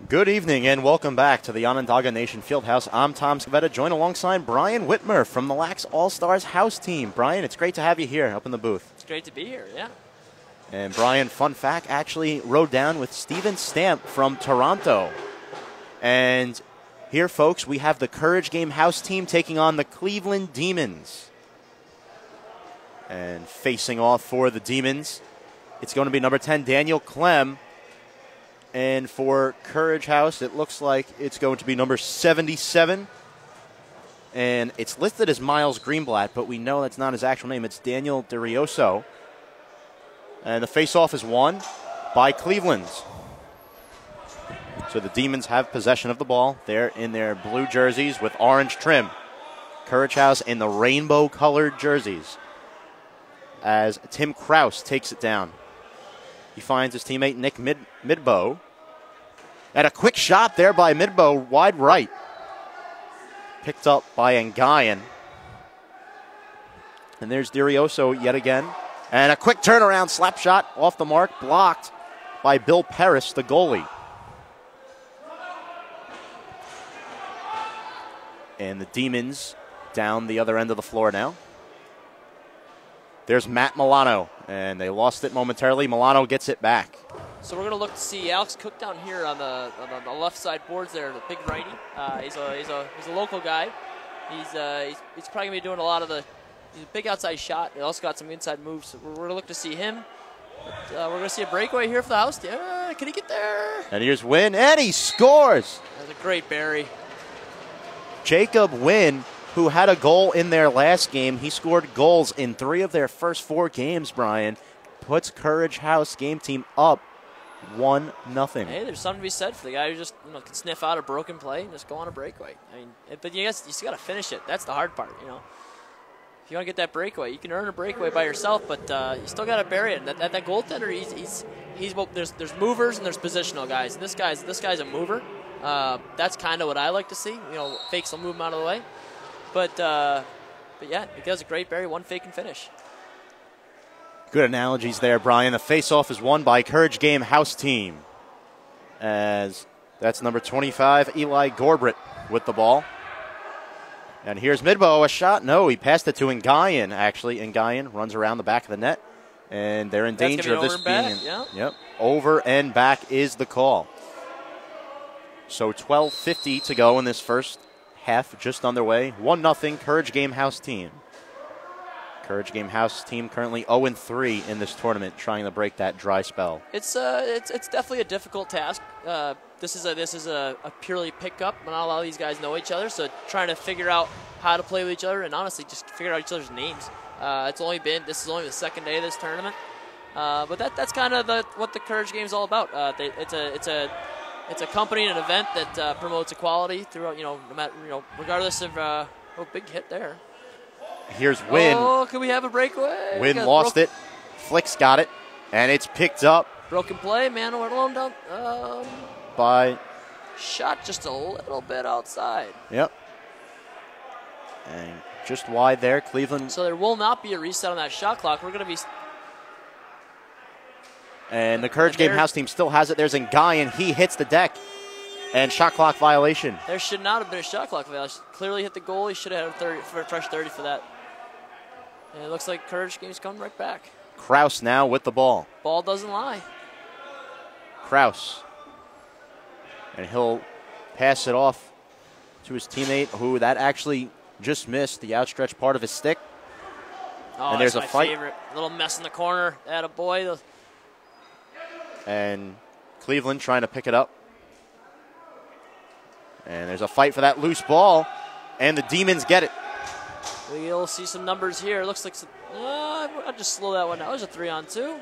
Good evening and welcome back to the Onondaga Nation Fieldhouse. I'm Tom Scavetta, joined alongside Brian Whitmer from the Lax All-Stars house team. Brian, it's great to have you here up in the booth. It's great to be here, yeah. And Brian, fun fact, actually rode down with Steven Stamp from Toronto. And here, folks, we have the Courage Game house team taking on the Cleveland Demons. And facing off for the Demons, it's going to be number 10, Daniel Clem. And for Courage House, it looks like it's going to be number 77. And it's listed as Miles Greenblatt, but we know that's not his actual name. It's Daniel DeRioso. And the face-off is won by Cleveland. So the Demons have possession of the ball. They're in their blue jerseys with orange trim. Courage House in the rainbow-colored jerseys. As Tim Kraus takes it down. He finds his teammate Nick Midbow. And a quick shot there by Midbow, wide right. Picked up by Ngayan. And there's DeRioso yet again. And a quick turnaround slap shot off the mark, blocked by Bill Paris, the goalie. And the Demons down the other end of the floor now. There's Matt Milano, and they lost it momentarily. Milano gets it back. So we're going to look to see Alex Cook down here on the left side boards there, the big righty. He's a local guy. He's probably going to be doing a lot of he's a big outside shot. He also got some inside moves. So we're going to look to see him. But, we're going to see a breakaway here for the house. Yeah, can he get there? And here's Wynn, and he scores. That's a great Barry. Jacob Wynn, who had a goal in their last game. He scored goals in 3 of their first 4 games, Brian. Puts Courage House game team up 1-0. Hey, there's something to be said for the guy who just can sniff out a broken play and just go on a breakaway. I mean, but you still got to finish it. That's the hard part, If you want to get that breakaway, you can earn a breakaway by yourself, but you still got to bury it. And that goaltender, there's movers and there's positional guys. And this guy's a mover. That's kind of what I like to see. Fakes will move him out of the way. But yeah, he does a great bury, one fake and finish. Good analogies there, Brian. The face-off is won by Courage Game house team. As that's number 25, Eli Gorbrit with the ball. And here's Midbow, a shot. No, he passed it to Ngayan, actually. Ngayan runs around the back of the net. And they're in danger of this being. Yep. Over and back is the call. So 12:50 to go in this first half, just underway. 1-0 Courage Game house team. Courage Game house team currently 0-3 in this tournament, trying to break that dry spell. It's definitely a difficult task. This is a purely pickup. Not a lot of these guys know each other, so trying to figure out how to play with each other and honestly just figure out each other's names. This is only the second day of this tournament, but that's kind of what the Courage Game is all about. It's a company and an event that promotes equality throughout. No matter regardless of big hit there. Here's Wynn. Oh, can we have a breakaway? Wynn lost it. Flicks got it, and it's picked up. Broken play, man. We're alone down. By. Shot just a little bit outside. Yep. And just wide there, Cleveland. So there will not be a reset on that shot clock. We're going to be. And the Courage Game house team still has it. There's Ngayan. He hits the deck. And shot clock violation. There should not have been a shot clock violation. Clearly hit the goal. He should have had a fresh 30 for that. And it looks like Courage Game's coming right back. Kraus now with the ball. Ball doesn't lie. Kraus. And he'll pass it off to his teammate, who that actually just missed the outstretched part of his stick. Oh, and there's that's a fight. Favorite. Little mess in the corner. Attaboy. And Cleveland trying to pick it up. And there's a fight for that loose ball, and the Demons get it. We'll see some numbers here. Looks like I'll just slow that one down. There's a 3-on-2, a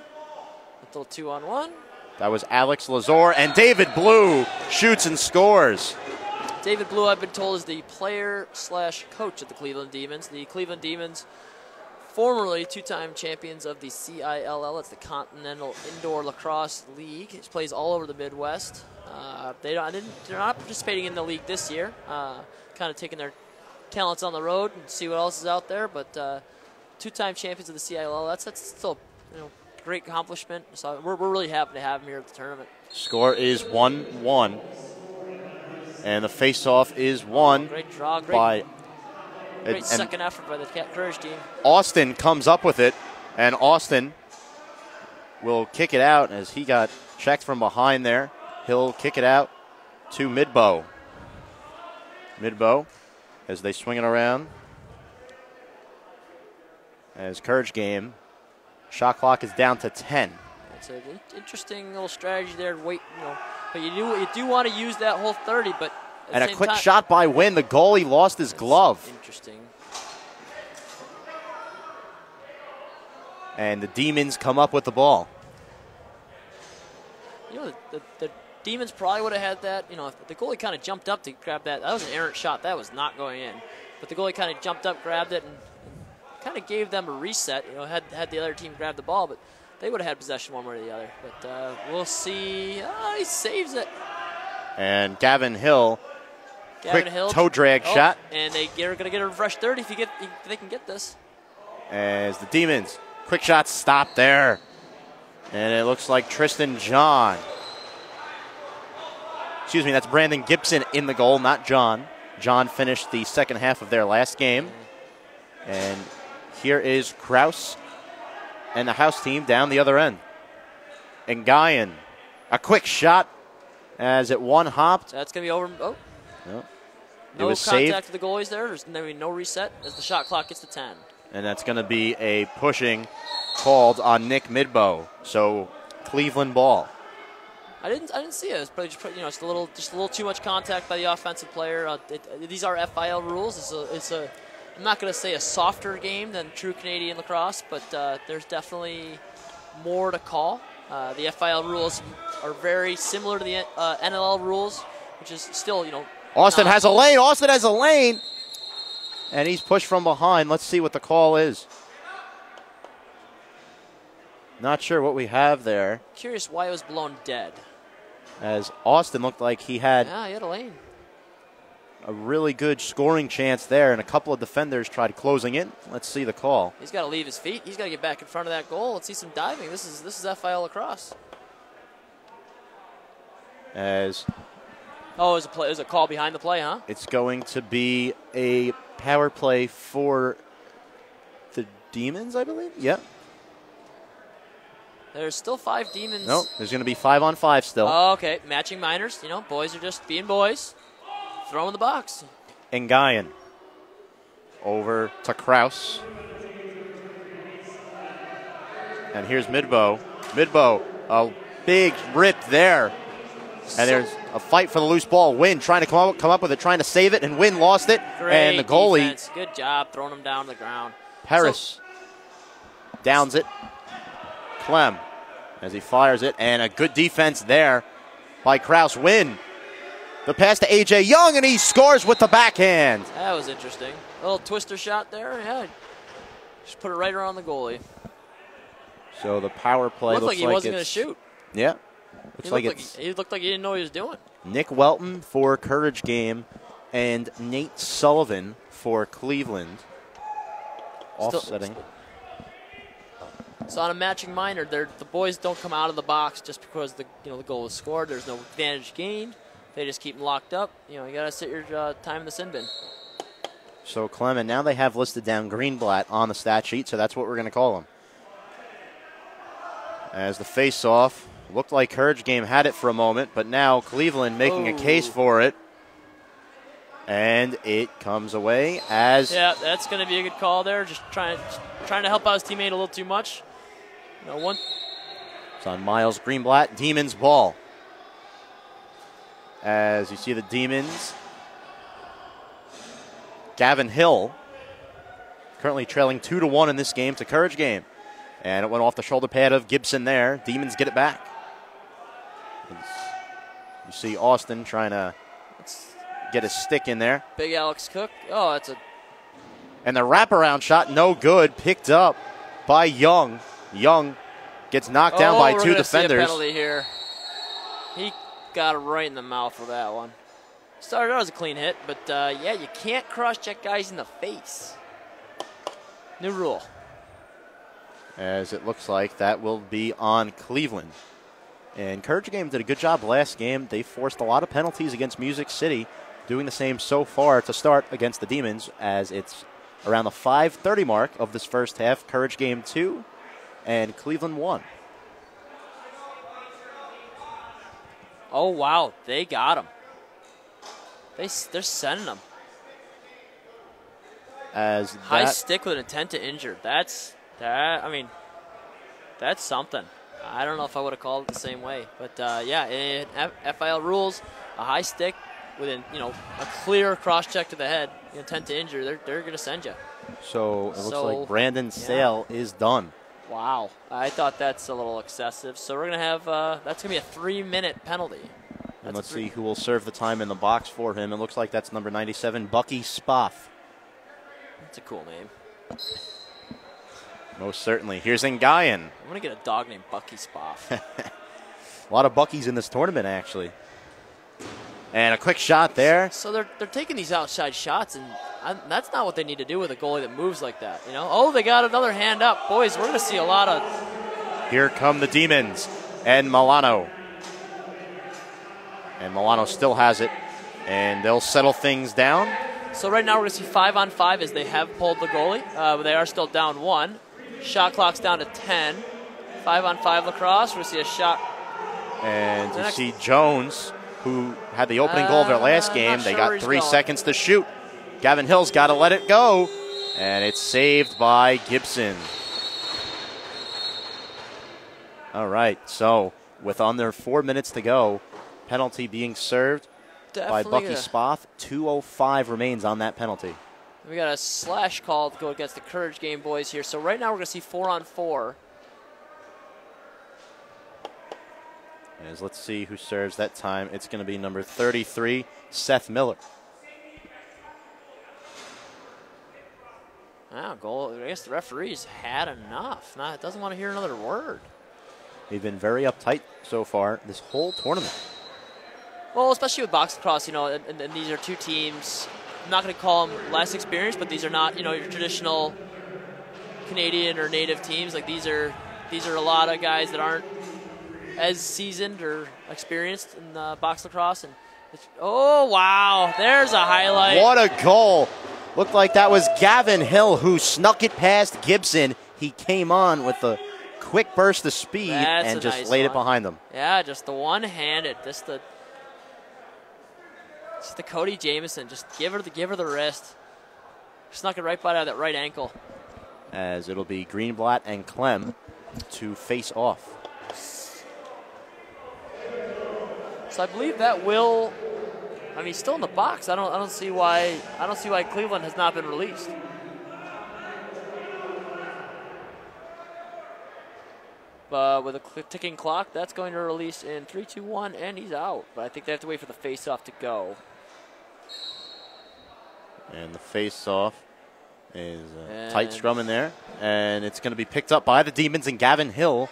little 2-on-1. That was Alex Lazor, and David Blue shoots and scores. David Blue, I've been told, is the player/coach of the Cleveland Demons. The Cleveland Demons, formerly 2-time champions of the CILL. It's the Continental Indoor Lacrosse League. It plays all over the Midwest. They're not participating in the league this year. Kind of taking their talents on the road and see what else is out there. But 2-time champions of the CILL. That's still great accomplishment. So we're really happy to have them here at the tournament. Score is 1-1. And the face-off is won Great draw, by... Great second effort by the Courage team. Austin comes up with it, and Austin will kick it out as he got checked from behind there. He'll kick it out to Midbow. Midbow, as they swing it around. As Courage Game, shot clock is down to 10. It's an interesting little strategy there. Wait, but you do want to use that whole 30, but and a quick shot by Wynn. The goalie lost his glove. Interesting. And the Demons come up with the ball. The Demons probably would have had that. If the goalie kind of jumped up to grab that. That was an errant shot. That was not going in. But the goalie kind of jumped up, grabbed it, and kind of gave them a reset. Had the other team grabbed the ball, but they would have had possession one way or the other. But we'll see. He saves it. And Gavin Hill, quick toe drag shot. And they're going to get a fresh 30 if they can get this. As the Demons, quick shot stopped there. And it looks like Tristan John. Excuse me, that's Brandon Gibson in the goal, not John. John finished the second half of their last game. And here is Kraus and the house team down the other end. And Guyan, a quick shot as it one-hopped. That's going to be over. Oh. No. No was contact saved. to the goalies there. There's going to be no reset as the shot clock gets to 10. And that's going to be a pushing called on Nick Midbow. So Cleveland ball. I didn't see it. It's probably just a little too much contact by the offensive player. These are FIL rules. I'm not going to say a softer game than true Canadian lacrosse, but there's definitely more to call. The FIL rules are very similar to the NLL rules, which is still, Austin has a lane. Austin has a lane. And he's pushed from behind. Let's see what the call is. Not sure what we have there. Curious why it was blown dead. As Austin looked like he had he had a lane. A really good scoring chance there, and a couple of defenders tried closing it. Let's see the call. He's got to leave his feet. He's got to get back in front of that goal. Let's see some diving. This is FIL lacrosse. As it was a call behind the play, huh? It's going to be a power play for the Demons, I believe. Yep. There's still 5 Demons. No, there's going to be 5-on-5 still. Oh, okay, matching minors. Boys are just being boys. Throw in the box. And Guyan over to Kraus. And here's Midbow. Midbow, a big rip there. And there's a fight for the loose ball. Wynn trying to come up with it, trying to save it, and Wynn lost it. Great and the goalie. Defense. Good job throwing him down to the ground. Paris downs it. Clem as he fires it, and a good defense there by Kraus. Wynn. The pass to A.J. Young, and he scores with the backhand. That was interesting. A little twister shot there. Yeah, just put it right around the goalie. So the power play looks like he wasn't going to shoot. Yeah. He looked like he didn't know what he was doing. Nick Welton for Courage Game and Nate Sullivan for Cleveland. Offsetting. So on a matching minor, the boys don't come out of the box just because the goal was scored. There's no advantage gained. They just keep them locked up. You got to sit your time in the sin bin. So Clement, now they have listed down Greenblatt on the stat sheet, so that's what we're going to call him. As the face-off, looked like Courage Game had it for a moment, but now Cleveland making a case for it. And it comes away as... Yeah, that's going to be a good call there. Just trying to help out his teammate a little too much. It's on Miles Greenblatt, Demons ball. As you see the Demons, Gavin Hill currently trailing 2-1 in this game to Courage Game. And it went off the shoulder pad of Gibson there. Demons get it back. You see Austin trying to get a stick in there. Big Alex Cook. Oh, that's a... And the wraparound shot, no good. Picked up by Young. Young gets knocked down by 2 defenders. See a penalty here. He got it right in the mouth with that one. Started out as a clean hit, but yeah, you can't cross-check guys in the face. New rule. As it looks like that will be on Cleveland. And Courage Game did a good job last game. They forced a lot of penalties against Music City, doing the same so far to start against the Demons, as it's around the 5:30 mark of this first half. Courage Game 2 and Cleveland 1. Oh, wow. They got him. They're sending them. As high stick with an intent to injure. That's something. I don't know if I would have called it the same way, but yeah, in FIL rules, a high stick with a clear cross check to the head, intent to injure. They're going to send you. So it looks like Brandon Sale is done. Wow, I thought that's a little excessive. So we're going to have that's going to be a 3-minute penalty. And let's see who will serve the time in the box for him. It looks like that's number 97, Bucky Spoff. That's a cool name. Most certainly. Here's Ngayan. I'm going to get a dog named Bucky Spoff. A lot of Buckies in this tournament, actually. And a quick shot there. So they're taking these outside shots, and that's not what they need to do with a goalie that moves like that. Oh, they got another hand up. Boys, we're going to see a lot of... Here come the Demons and Milano. And Milano still has it, and they'll settle things down. So right now we're going to see 5-on-5 as they have pulled the goalie, but they are still down 1. Shot clock's down to 10. 5-on-5 lacrosse. We're going to see a shot. And you see Jones, who had the opening goal of their last game. They got 3 seconds to shoot. Gavin Hill's got to let it go, and it's saved by Gibson. All right, so with under 4 minutes to go, penalty being served by Bucky Spoff. 2:05 remains on that penalty. We got a slash call to go against the Courage Game boys here. So right now we're going to see 4-on-4. As let's see who serves that time. It's going to be number 33, Seth Miller. Wow, goal. I guess the referee's had enough. Doesn't want to hear another word. They've been very uptight so far this whole tournament. Well, especially with box lacrosse, and these are two teams. I'm not going to call them less experienced, but these are not, your traditional Canadian or native teams. Like these are a lot of guys that aren't as seasoned or experienced in box lacrosse. And oh wow, there's a highlight. What a goal! Looked like that was Gavin Hill who snuck it past Gibson. He came on with a quick burst of speed and just laid it behind them. Yeah, just the one-handed, just the Cody Jamieson, just give her the wrist. Snuck it right by that right ankle. As it'll be Greenblatt and Clem to face off. So I believe that will. I mean, he's still in the box. I don't see why Cleveland has not been released. But with a ticking clock, that's going to release in 3, 2, 1, and he's out. But I think they have to wait for the face-off to go. And the face-off is tight scrum in there. And it's going to be picked up by the Demons and Gavin Hill.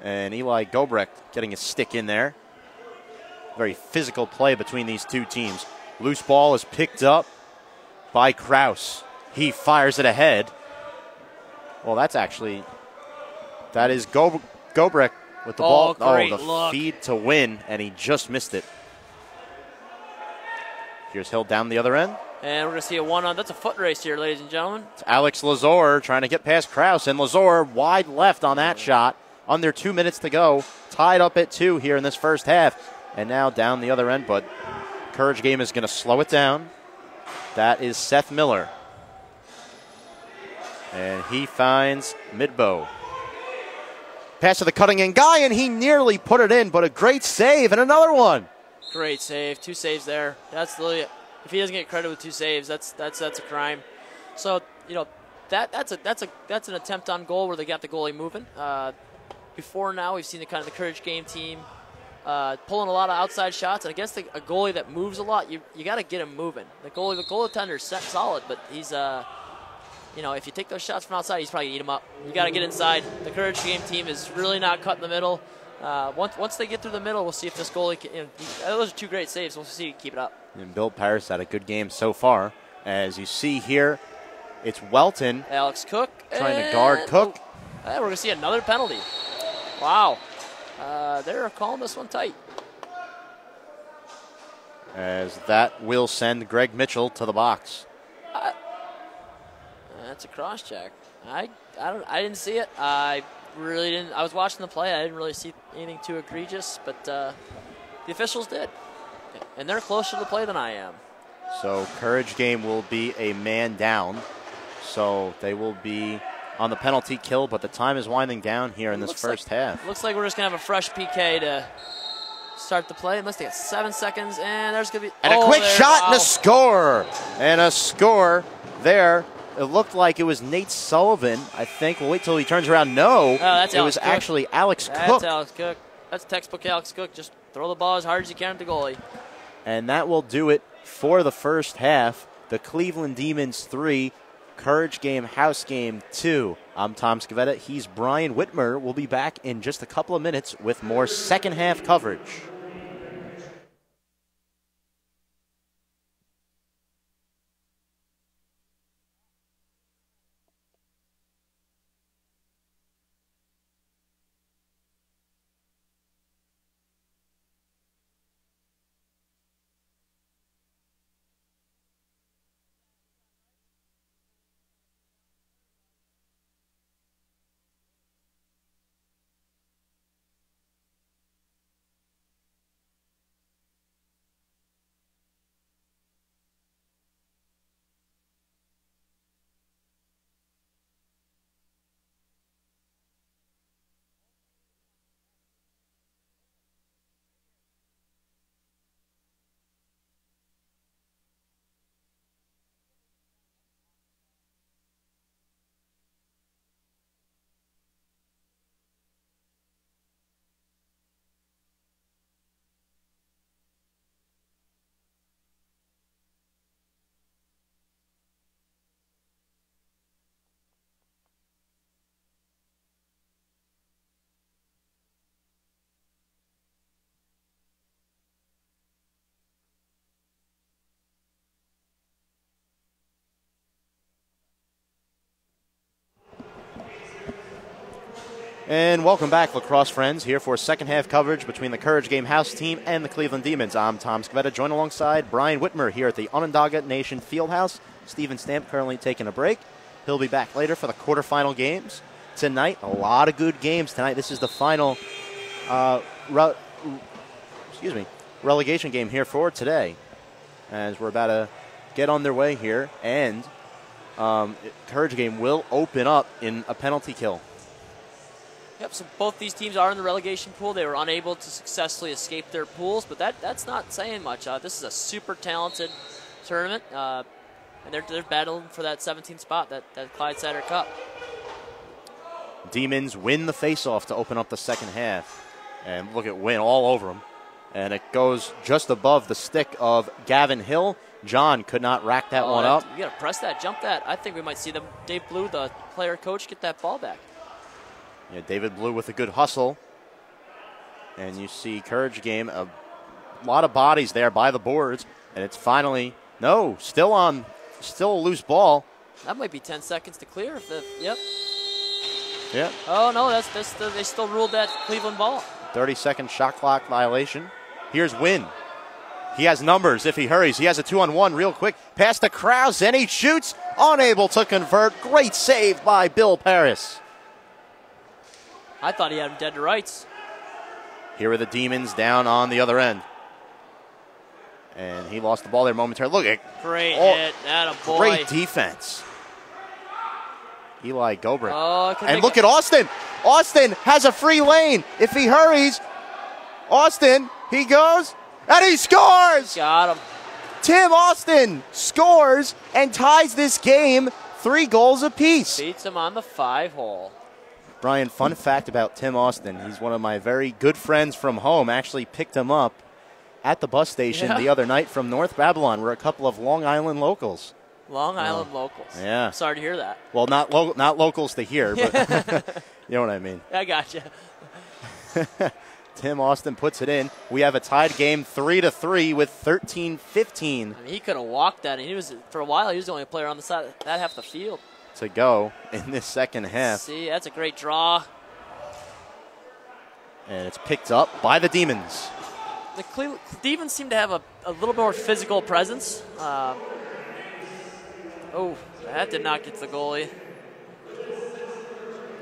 And Eli Gobrecht getting a stick in there. Very physical play between these two teams. Loose ball is picked up by Kraus. He fires it ahead. Well, that is Gobrecht with the ball. Great the look. Feed to win, and he just missed it. Here's Hill down the other end. And we're going to see a one-on. That's a foot race here, ladies and gentlemen. It's Alex Lazor trying to get past Kraus, and Lazor wide left on that shot. Under 2 minutes to go. Tied up at 2 here in this first half. And now down the other end, but Courage Game is going to slow it down. That is Seth Miller. And he finds Midbow. Pass to the cutting in guy, and he nearly put it in, but a great save and another one. Great save. 2 saves there. That's really, if he doesn't get credit with 2 saves, that's a crime. So, that's an attempt on goal where they got the goalie moving. Before now, we've seen the Courage Game team pulling a lot of outside shots, and against a goalie that moves a lot, you got to get him moving. The goaltender's solid, but he's if you take those shots from outside, he's probably going to eat them up. You got to get inside. The Courage Game team is really not cut in the middle. Once they get through the middle, we'll see if this goalie can, those are 2 great saves. We'll see if he can keep it up. And Bill Paris had a good game so far. As you see here, it's Welton. Alex Cook trying to guard Cook. We're going to see another penalty. Wow. They're calling this one tight. As that will send Greg Mitchell to the box. That's a cross check. I didn't see it. I really didn't. I was watching the play. I didn't really see anything too egregious, but the officials did, and they're closer to the play than I am. So Courage Game will be a man down. So they will be on the penalty kill, but the time is winding down here in this first half. Looks like we're just going to have a fresh PK to start the play. Unless they get 7 seconds, and there's going to be... And a quick shot and a score. And a score there. It looked like it was Nate Sullivan, I think. We'll wait till he turns around. No, it was actually Alex Cook. That's Alex Cook. That's textbook Alex Cook. Just throw the ball as hard as you can at the goalie. And that will do it for the first half. The Cleveland Demons 3, Courage Game House Game 2. I'm Tom Scavetta. He's Brian Whitmer. We'll be back in just a couple of minutes with more second half coverage. And welcome back, lacrosse friends, here for second half coverage between the Courage Game House team and the Cleveland Demons. I'm Tom Scavetta, joined alongside Brian Whitmer here at the Onondaga Nation Fieldhouse. Stephen Stamp currently taking a break. He'll be back later for the quarterfinal games tonight. A lot of good games tonight. This is the final relegation game here for today, as we're about to get underway here. And Courage Game will open up in a penalty kill. Yep, so both these teams are in the relegation pool. They were unable to successfully escape their pools, but that's not saying much. This is a super talented tournament, and they're battling for that 17th spot, that Clyde Sider Cup. Demons win the faceoff to open up the second half. And look at Wynn all over them. And it goes just above the stick of Gavin Hill. John could not rack that one up. You got to press that, jump that. I think we might see Dave Blue, the player coach, get that ball back. Yeah, David Blue with a good hustle. And you see Courage Game, a lot of bodies there by the boards. And it's finally, still a loose ball. That might be 10 seconds to clear. Yep. Yeah. Oh, no, they still ruled that Cleveland ball. 30-second shot clock violation. Here's Wynn. He has numbers if he hurries. He has a 2-on-1 real quick. Pass to Krause, and he shoots. Unable to convert. Great save by Bill Paris. I thought he had him dead to rights. Here are the Demons down on the other end. And he lost the ball there momentarily. Look at great hit. Attaboy. Great defense. Eli Gobrick. And look at Austin. Austin has a free lane. If he hurries, Austin, he goes, and he scores! Got him. Tim Austin scores and ties this game 3 goals apiece. Beats him on the 5-hole. Brian, fun fact about Tim Austin. He's one of my very good friends from home. Actually picked him up at the bus station the other night from North Babylon. We're a couple of Long Island locals. Long Island locals. Yeah. Sorry to hear that. Well, not locals to hear, but you know what I mean. I gotcha. Tim Austin puts it in. We have a tied game 3-3 with 13-15. I mean, he could have walked that, and for a while he was the only player on the side that half the field. To go in this second half. See, that's a great draw. And it's picked up by the Demons. The Demons seem to have a little more physical presence. Oh, that did not get to the goalie.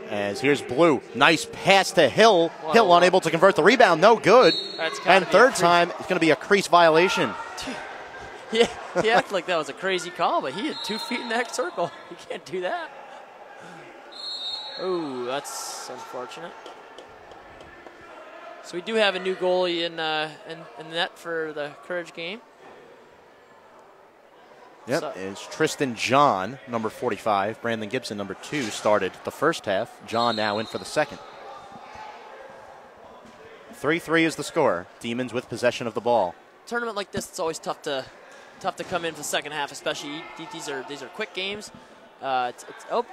As here's Blue. Nice pass to Hill. Hill unable to convert the rebound. No good. And third time, it's going to be a crease violation. Yeah, he acted like that was a crazy call, but he had 2 feet in that circle. You can't do that. Oh, that's unfortunate. So we do have a new goalie in net for the Courage game. Yep, So, it's Tristan John, number 45. Brandon Gibson, number 2, started the first half. John now in for the second. 3-3 is the score. Demons with possession of the ball. tournament like this, it's always tough to come in for the second half, especially these are quick games. There we go.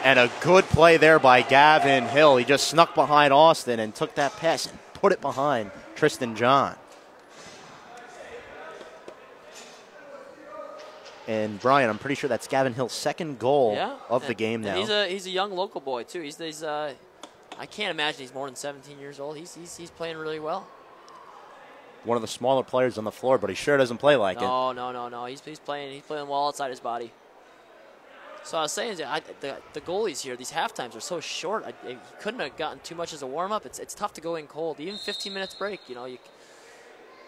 And a good play there by Gavin Hill. He just snuck behind Austin and took that pass and put it behind Tristan John. And Brian, I'm pretty sure that's Gavin Hill's second goal of the game now. He's a young local boy too. I can't imagine he's more than 17 years old. He's playing really well. One of the smaller players on the floor, but he sure doesn't play like it. No. He's playing well outside his body. So I was saying, the goalies here, these half times are so short. He couldn't have gotten too much as a warm up. It's tough to go in cold. Even 15 minutes break,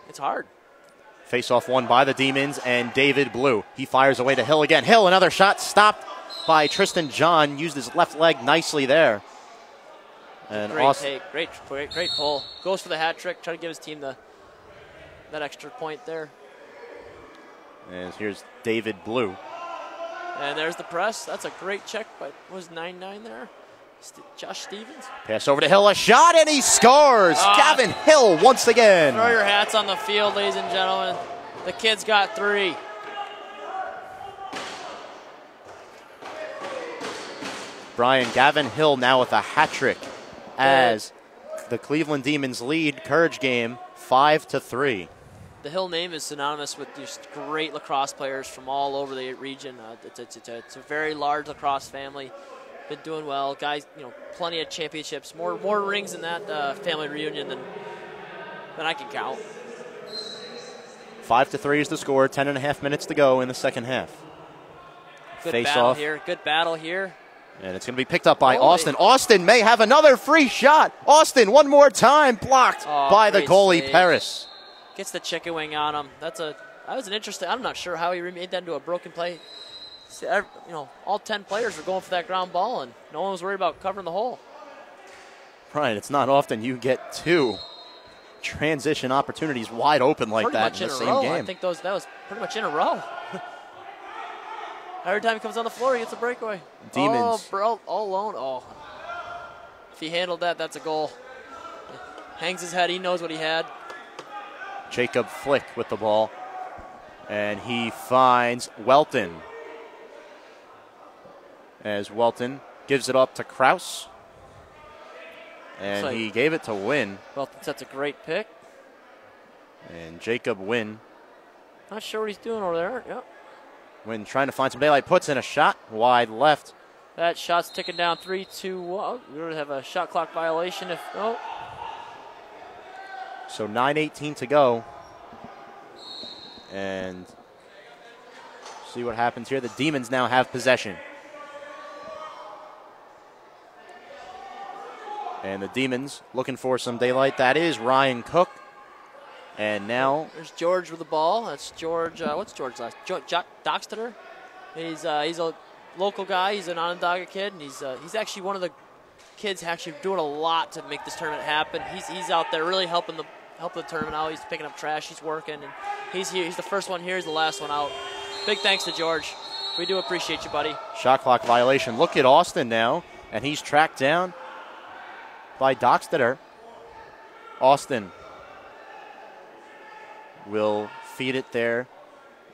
it's hard. Face-off won by the Demons and David Blue. He fires away to Hill again. Hill, another shot stopped by Tristan John. Used his left leg nicely there. And great take, great pull. Goes for the hat trick. Try to give his team that extra point there. And here's David Blue. And there's the press. That's a great check by, was 9-9 there? Josh Stevens. Pass over to Hill, a shot, and he scores! Gavin Hill once again. Throw your hats on the field, ladies and gentlemen. The kid's got 3. Brian, Gavin Hill now with a hat trick as the Cleveland Demons lead Courage game 5-3. The Hill name is synonymous with just great lacrosse players from all over the region. It's a very large lacrosse family. Been doing well, guys. Plenty of championships, more rings in that family reunion than I can count. 5-3 is the score. 10.5 minutes to go in the second half. Good battle here. Good battle here. And it's going to be picked up by Austin. Austin may have another free shot. Austin, one more time, blocked by the goalie, save. Paris. Gets the chicken wing on him. That was an interesting. I'm not sure how he made that into a broken play. All 10 players were going for that ground ball, and no one was worried about covering the hole. Brian, it's not often you get 2 transition opportunities wide open like that in the same game. I think that was pretty much in a row. Every time he comes on the floor, he gets a breakaway. Demons. Oh, all alone. Oh, if he handled that, that's a goal. Hangs his head. He knows what he had. Jacob Flick with the ball, and he finds Welton. As Welton gives it up to Kraus. And he gave it to Wynn. Welton sets a great pick. And Jacob Wynn. Not sure what he's doing over there. Yep. Wynn trying to find some daylight. Puts in a shot wide left. That shot's ticking down 3-2. We're going to have a shot clock violation if no. So 9:18 to go. And see what happens here. The Demons now have possession. And the Demons looking for some daylight. That is Ryan Cook. And now there's George with the ball. That's George. What's George's last? Doxter. He's a local guy. He's an Onondaga kid, and he's actually one of the kids actually doing a lot to make this tournament happen. He's out there really helping the tournament out. He's picking up trash. He's working, and he's here. He's the first one here. He's the last one out. Big thanks to George. We do appreciate you, buddy. Shot clock violation. Look at Austin now, and he's tracked down by Doxter. Austin will feed it there,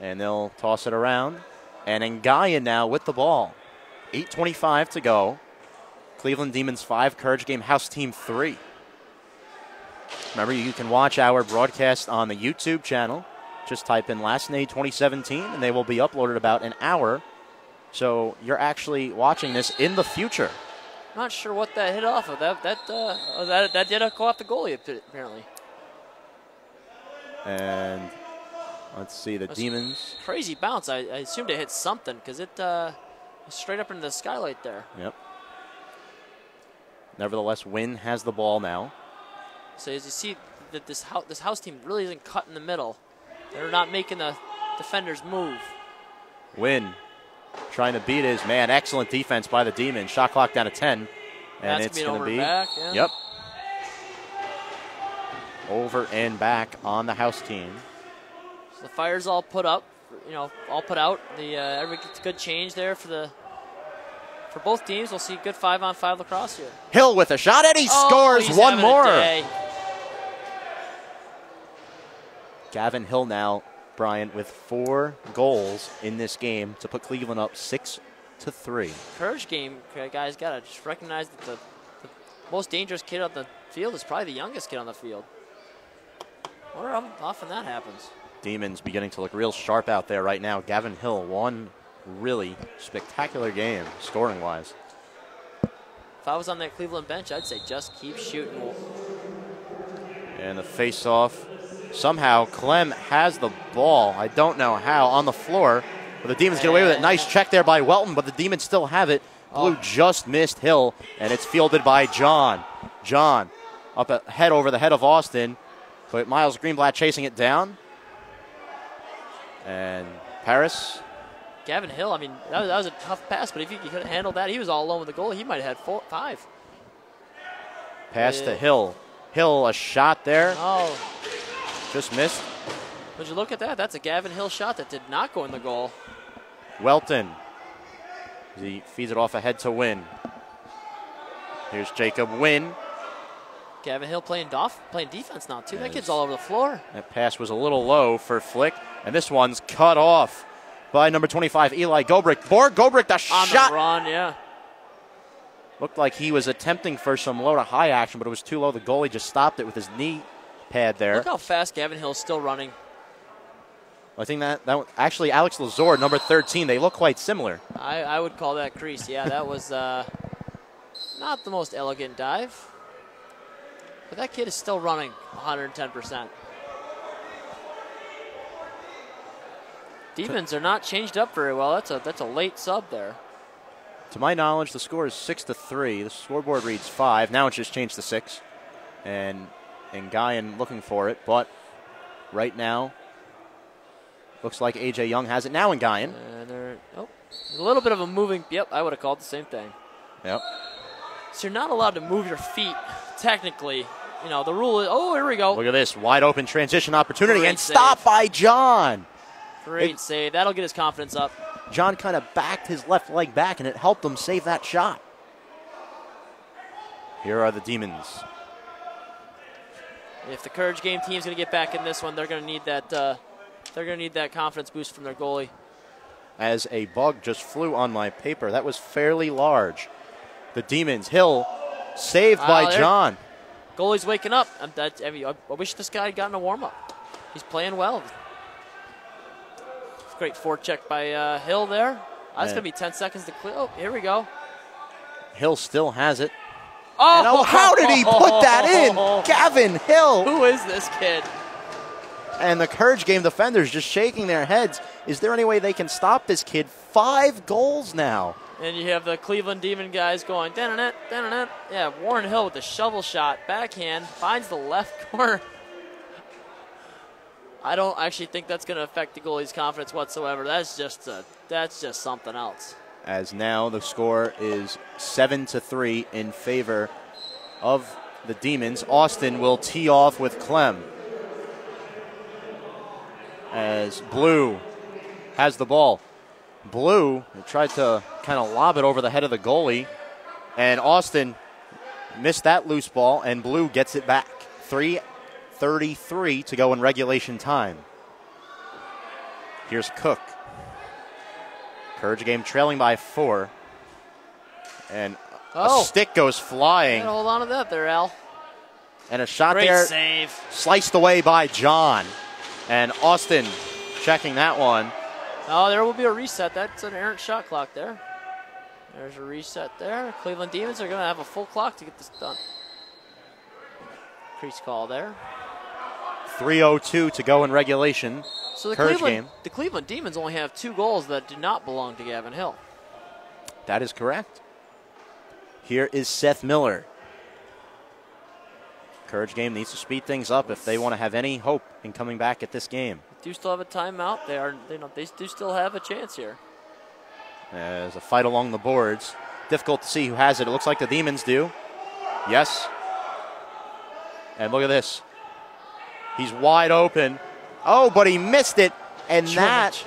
and they'll toss it around. And Ngaya now with the ball. 8:25 to go. Cleveland Demons 5, Courage Game House Team 3. Remember, you can watch our broadcast on the YouTube channel. Just type in Last Name 2017, and they will be uploaded about an hour. So you're actually watching this in the future. not sure what that hit off of. That did go off the goalie apparently. And let's see, the Demons. Crazy bounce. I assumed it hit something because it was straight up into the skylight there. Yep. Nevertheless, Wynn has the ball now. So as you see, that this house team really isn't cut in the middle. They're not making the defenders move. Wynn trying to beat his man. Excellent defense by the Demons. Shot clock down to 10. And it's going to be back, yeah. Yep. Over and back on the house team. So the fire's all put up, all put out. Everybody gets a good change there for both teams. We'll see good 5-on-5 lacrosse here. Hill with a shot, and he scores one more. Gavin Hill now, Brian, with 4 goals in this game to put Cleveland up 6-3. Courage game, guys, got to just recognize that the most dangerous kid on the field is probably the youngest kid on the field. I wonder how often that happens. Demons beginning to look real sharp out there right now. Gavin Hill, one really spectacular game, scoring-wise. If I was on that Cleveland bench, I'd say just keep shooting. And the face-off. Somehow, Clem has the ball. I don't know how, on the floor. But the Demons get away with it. Nice check there by Welton, but the Demons still have it. Blue just missed Hill, and it's fielded by John. John up ahead over the head of Austin, but Miles Greenblatt chasing it down. And Paris. Gavin Hill, I mean, that was a tough pass, but if he could have handled that, he was all alone with the goal. He might have had 5. Pass to Hill. Hill, a shot there. Oh. Just missed. Would you look at that? That's a Gavin Hill shot that did not go in the goal. Welton. He feeds it off ahead to Wynn. Here's Jacob Wynn. Gavin Hill playing defense now, too. Yes. That kid's all over the floor. That pass was a little low for Flick, and this one's cut off by number 25, Eli Gobrick. Borg Gobrick, the shot. On the run, yeah. Looked like he was attempting for some low to high action, but it was too low. The goalie just stopped it with his knee pad there. Look how fast Gavin Hill's still running. I think that actually Alex Lazor, number 13, they look quite similar. I would call that crease. Yeah, that was not the most elegant dive. But that kid is still running 110%. Demons are not changed up very well. That's a late sub there. To my knowledge, the score is 6-3. The scoreboard reads 5. Now it's just changed to 6. And Guyan looking for it, but right now, looks like A.J. Young has it now in Guyan. A little bit of a moving, yep, I would have called the same thing. Yep. So you're not allowed to move your feet, technically. The rule is, here we go. Look at this, wide open transition opportunity, and stopped by John. Great save, that'll get his confidence up. John kind of backed his left leg back, and it helped him save that shot. Here are the Demons. If the Courage game team's going to get back in this one, they're going to need that. They're going to need that confidence boost from their goalie. As a bug just flew on my paper, that was fairly large. The Demons, Hill, saved by John. Goalie's waking up. I wish this guy had gotten a warm up. He's playing well. Great forecheck by Hill there. That's going to be 10 seconds to clear. Oh, here we go. Hill still has it. Oh, how did he put that in? Gavin Hill. Who is this kid? And the Courage game defenders just shaking their heads. Is there any way they can stop this kid? 5 goals now. And you have the Cleveland Demon guys going, da-na-na, da-na-na. Yeah, Warren Hill with the shovel shot, backhand, finds the left corner. I don't actually think that's going to affect the goalie's confidence whatsoever. That's just something else. As now the score is 7-3 in favor of the Demons. Austin will tee off with Clem. As Blue has the ball. Blue tried to kind of lob it over the head of the goalie, and Austin missed that loose ball, and Blue gets it back. 3:33 to go in regulation time. Here's Cook. Courage game trailing by 4. And a stick goes flying. Hold on to that there, Al. And a shot Great there. Save. Sliced away by John. And Austin checking that one. Oh, there will be a reset. That's an errant shot clock there. There's a reset there. Cleveland Demons are going to have a full clock to get this done. Crease call there. 3:02 to go in regulation. So the the Cleveland Demons only have 2 goals that do not belong to Gavin Hill. That is correct. Here is Seth Miller. Courage Game needs to speed things up if they want to have any hope in coming back at this game. They do still have a timeout. They do still have a chance here. There's a fight along the boards. Difficult to see who has it. It looks like the Demons do. Yes. And look at this. He's wide open. Oh, but he missed it. And that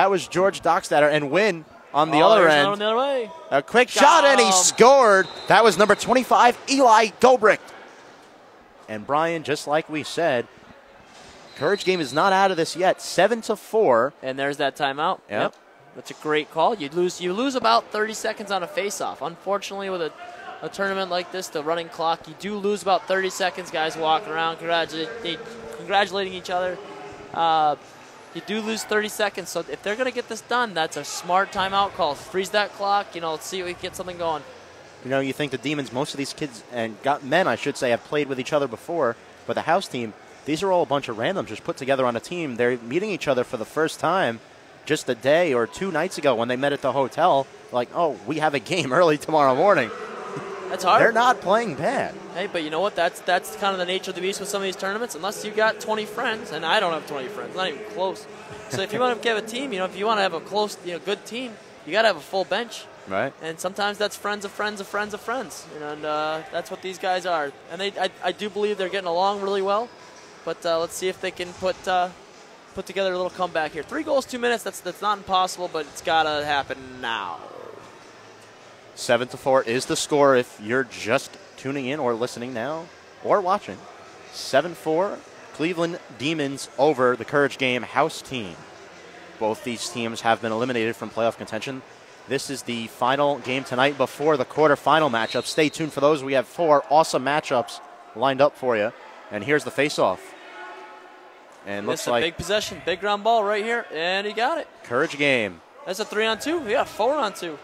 was George Dockstader. And Wynn on the other end. On the other way. A quick shot, and he scored. That was number 25, Eli Gobrecht. And Brian, just like we said, Courage Game is not out of this yet. 7-4. And there's that timeout. Yep. That's a great call. You lose about 30 seconds on a faceoff. Unfortunately, with a tournament like this, the running clock, you do lose about 30 seconds. Guys walking around congratulating each other. You do lose 30 seconds. So if they're going to get this done, that's a smart timeout call. Freeze that clock. Let's see if we can get something going. You think the Demons, most of these kids, and men, I should say, have played with each other before. But the house team, these are all a bunch of randoms just put together on a team. They're meeting each other for the first time just a day or 2 nights ago when they met at the hotel. Like, oh, we have a game early tomorrow morning. That's hard. They're not playing bad. Hey, but you know what? That's kind of the nature of the beast with some of these tournaments. Unless you got 20 friends, and I don't have 20 friends, not even close. So if you want to have a team, if you want to have a close, good team, you got to have a full bench. Right. And sometimes that's friends of friends of friends of friends. And that's what these guys are. And I do believe they're getting along really well. But let's see if they can put together a little comeback here. 3 goals, 2 minutes. That's not impossible, but it's got to happen now. 7-4 is the score if you're just tuning in or listening now or watching. 7-4, Cleveland Demons over the Courage Game house team. Both these teams have been eliminated from playoff contention. This is the final game tonight before the quarterfinal matchup. Stay tuned for those. We have 4 awesome matchups lined up for you. And here's the face-off. And looks like a big possession, big ground ball right here, and he got it. Courage Game. That's a 3-on-2. Yeah, 4-on-2.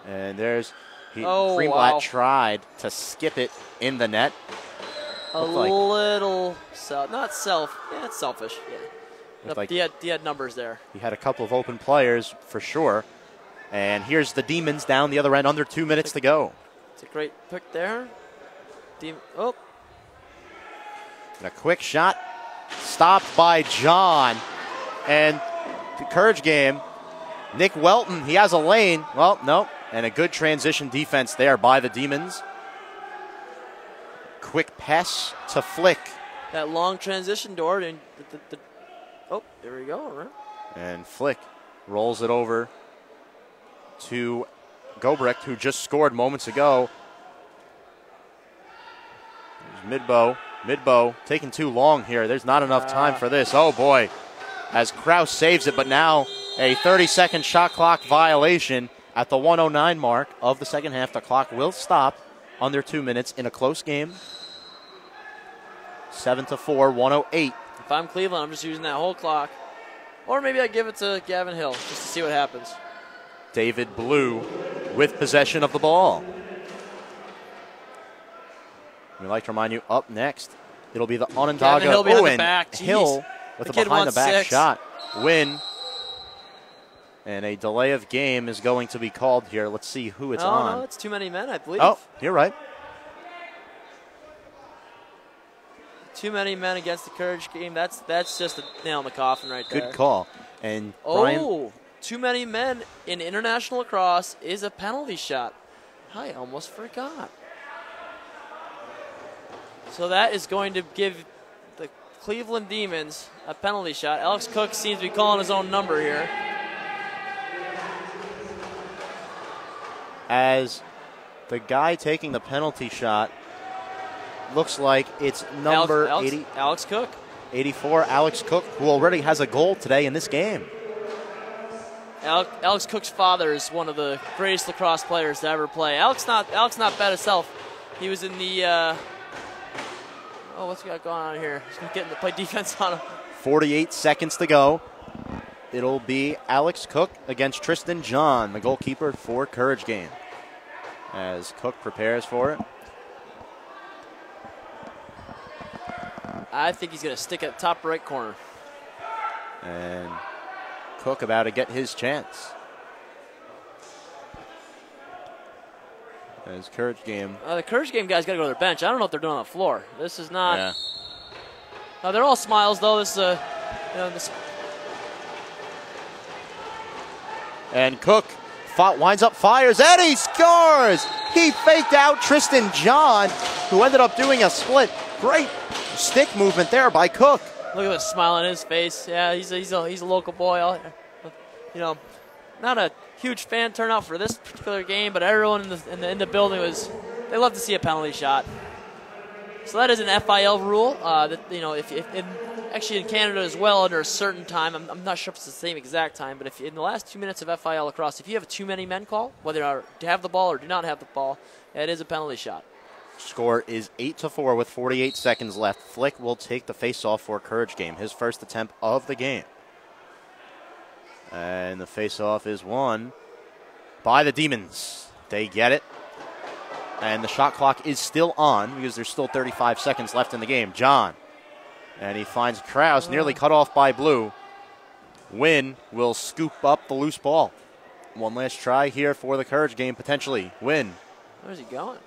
And there's Greenblatt tried to skip it in the net. It's selfish. Yeah. He had numbers there. He had a couple of open players for sure. And here's the Demons down the other end, under 2 minutes to go. It's a great pick there. And a quick shot, stopped by John. And the Courage Game, Nick Welton, he has a lane. Well, no. And a good transition defense there by the Demons. Quick pass to Flick. That long transition door. And there we go. Right. And Flick rolls it over to Gobrecht, who just scored moments ago. There's Midbow taking too long here. There's not enough time for this. Oh, boy. As Kraus saves it, but now a 30-second shot clock violation. At the 1:09 mark of the second half, the clock will stop under 2 minutes in a close game. 7-4, 1:08. If I'm Cleveland, I'm just using that whole clock. Or maybe I give it to Gavin Hill just to see what happens. David Blue with possession of the ball. We'd like to remind you, up next, it'll be the Onondaga Hill behind the back. Hill with a behind-the-back shot. Win. And a delay of game is going to be called here. Let's see who it's on. No, it's too many men, I believe. Oh, you're right. Too many men against the Courage Game. That's just a nail in the coffin right there. Good call. And Brian, too many men in international lacrosse is a penalty shot. I almost forgot. So that is going to give the Cleveland Demons a penalty shot. Alex Cook seems to be calling his own number here. As the guy taking the penalty shot looks like it's number Alex Cook. 84, Alex Cook, who already has a goal today in this game. Alex Cook's father is one of the greatest lacrosse players to ever play. Alex not bad himself. He was in the what's he got going on here? He's getting to play defense on him. 48 seconds to go. it'll be Alex Cook against Tristan John, the goalkeeper for Courage Game, as Cook prepares for it. I think he's going to stick at the top right corner. And Cook about to get his chance. As Courage Game. The Courage Game guys got to go to their bench. I don't know what they're doing on the floor. This is not. Yeah. They're all smiles though. This this. And Cook winds up, fires, and he scores! He faked out Tristan John, who ended up doing a split. Great stick movement there by Cook. Look at the smile on his face. Yeah, he's a local boy. You know, not a huge fan turnout for this particular game, but everyone in the building they love to see a penalty shot. So that is an FIL rule. That if actually in Canada as well, under a certain time, I'm not sure if it's the same exact time, but if in the last 2 minutes of FIL lacrosse, if you have a too many men call, whether to have the ball or do not have the ball, it is a penalty shot. Score is 8-4 with 48 seconds left. Flick will take the face-off for Courage Game, his first attempt of the game. And the face-off is won by the Demons. They get it. And the shot clock is still on because there's still 35 seconds left in the game. John. And he finds Kraus, nearly cut off by Blue. Wynn will scoop up the loose ball. One last try here for the Courage Game, potentially. Wynn. Where's he going?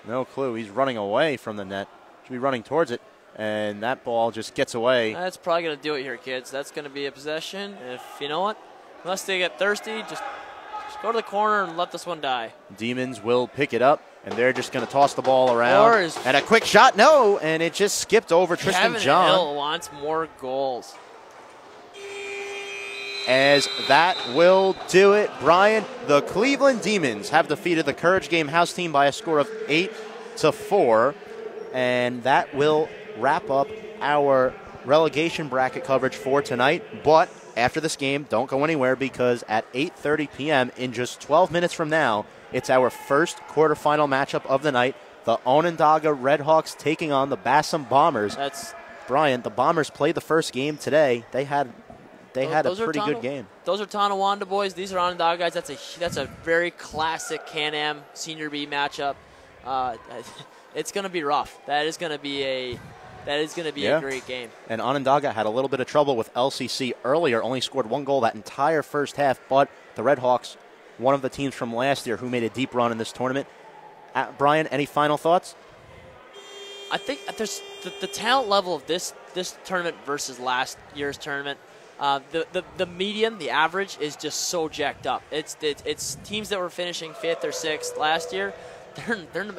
No clue. He's running away from the net. Should be running towards it. And that ball just gets away. That's probably going to do it here, kids. That's going to be a possession. If you know what, unless they get thirsty, just go to the corner and let this one die. Demons will pick it up, and they're just going to toss the ball around. And a quick shot, no, and it just skipped over Tristan John. Kevin Hill wants more goals. As that will do it, Brian, the Cleveland Demons have defeated the Courage Game house team by a score of 8-4, and that will wrap up our relegation bracket coverage for tonight. But after this game, don't go anywhere, because at 8:30 p.m. in just 12 minutes from now, it's our first quarterfinal matchup of the night. The Onondaga Redhawks taking on the Bassam Bombers. Brian, the Bombers played the first game today. They had a pretty good game. Those are Tonawanda boys. These are Onondaga guys. That's a very classic Can-Am Senior B matchup. It's going to be rough. That is going to be a great game. And Onondaga had a little bit of trouble with LCC earlier. Only scored one goal that entire first half. But the Redhawks, one of the teams from last year who made a deep run in this tournament. Brian, any final thoughts? I think there's the talent level of this tournament versus last year's tournament. The median, the average, is just so jacked up. It's teams that were finishing 5th or 6th last year.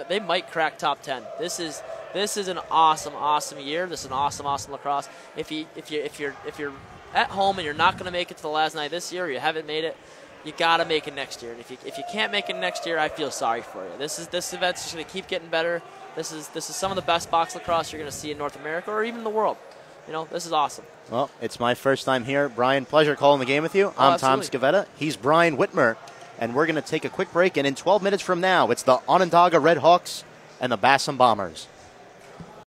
They might crack top 10. This is an awesome year. This is an awesome lacrosse. If you're at home and you're not going to make it to the last night this year, or you haven't made it, you got to make it next year. And if you can't make it next year, I feel sorry for you. This event's just going to keep getting better. This is some of the best box lacrosse you're going to see in North America or even the world. This is awesome. Well, it's my first time here. Brian, pleasure calling the game with you. I'm Tom Scavetta. He's Brian Whitmer. And we're going to take a quick break. And in 12 minutes from now, it's the Onondaga Redhawks and the Bassam Bombers.